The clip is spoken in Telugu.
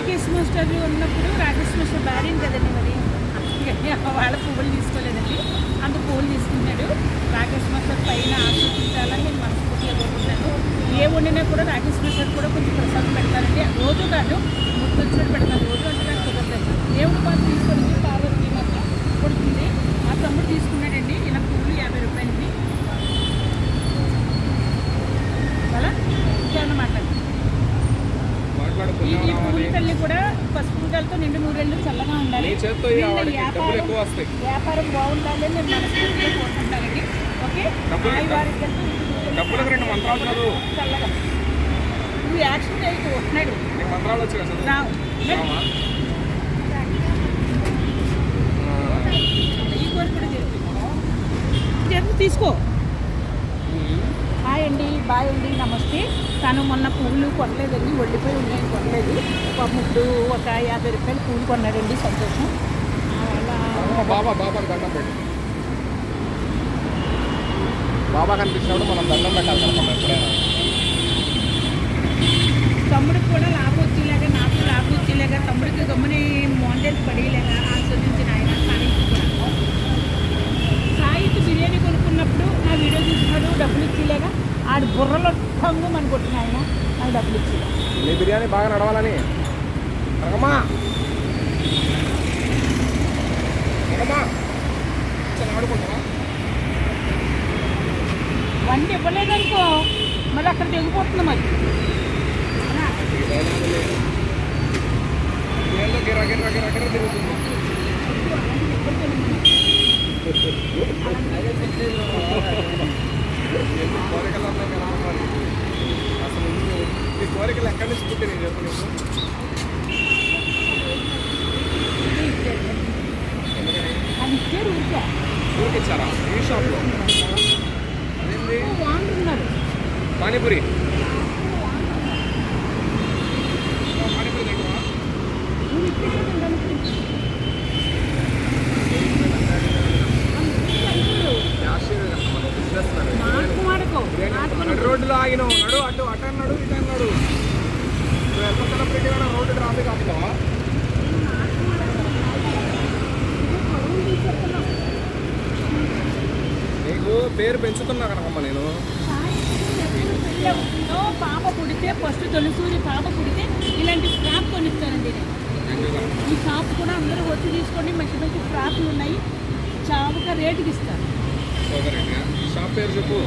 రాకేష్ మాస్టర్ ఉన్నప్పుడు రాకేష్ మాస్టర్ భార్యను కదండి మరి, వాళ్ళ పువ్వులు తీసుకోలేదండి, అందుకు పువ్వులు తీసుకున్నాడు. రాకేష్ మాస్టర్ పైన ఆశీర్వదించాలని నేను మనస్ఫూర్తిగా కోరుకుంటాను. ఏ వండినా కూడా రాకేష్ మాస్టర్ కూడా కొంచెం ప్రసాదం పెడతానండి, రోజు కాదు ముట్టొచ్చినట్టు పెడతాను. రోజు అంటే నాకు కుదరలేదు. దేవుడు మాత్రం తీసుకొని పార్వతి మాత్రం కొడుతుంది. మా తమ్ముడు తీసుకున్నాడండి ఇలా పువ్వులు 50 రూపాయలకి. అలా ఇంకేమన్నా మాట్లాడు. ఈ పువ్వుల తల్లి కూడా పసుపు పూజలతో నిండు నూరేళ్ళు చల్లగా ఉండాలి, వ్యాపారం బాగుండాలి నేను మనస్ఫూర్తిగా కోరుకుంటానండి. ఓకే, చల్లగా నువ్వు యాక్షన్ చేయకు వస్తున్నాడు ఈ కోరిక కూడా చెప్పు తీసుకో. హాయ్ అండి, బాయ్ అండి, నమస్తే. తను మొన్న పువ్వులు కొనలేదండి, ఒళ్ళిపోయి ఉన్నాయని కొనలేదు. ఇప్పుడు ఒక 50 రూపాయలు పువ్వులు కొన్నాడండి, సంతోషం. బాబా కనిపించినప్పుడు మనం దండం పెట్టాలి ఎప్పుడైనా. తమ్ముడికి కూడా లాభం వచ్చేలాగా, నాకు లాభం వచ్చేలాగా, తమ్ముడికి గమ్ముని మోండేలు పడేలాగా ఆస్వాదించిన ఆయన సాయికి బిర్యానీ కొనుక్కున్నప్పుడు నా వీడియో చూసినాడు, డబ్బులు ఇచ్చేలాగా ఆడు బుర్రలో టంగు మన కొట్టిన ఆయన నాకు డబ్బులు ఇచ్చేలా. నీ బిర్యానీ బాగా నడవాలని ఆడుకుంటావా? వంట ఇవ్వలేదనుకో మరి అక్కడ తెగిపోతుంది. మరి అసలు ఈ కోరికలు ఎక్కడి నుంచి పుట్టి నేను చెప్పు. ఊరికిచ్చారా ఈ షాప్లో? అదేంటి పానీపూరి రోడ్డులో ఆగినావు, నడు అటు అటు అన్నాడు ఇటు అన్నాడు. నువ్వు ఎంత సెలబ్రిటీ కూడా రోడ్డు ట్రాఫిక్ ఆపుతావా? నీకు పేరు పెంచుతున్నా కనకమ్మ నేను. పాప పుడితే ఫస్ట్ తొలిసూరి పాప పుడితే ఇలాంటి ఫ్రాక్ కొనిస్తానండి నేను. ఈ షాప్ కూడా అందరూ వచ్చి తీసుకోండి, మంచి మంచి ఫ్రాక్లు ఉన్నాయి, చావుగా రేటుకి ఇస్తారు. షాప్ పేరు చెప్పు.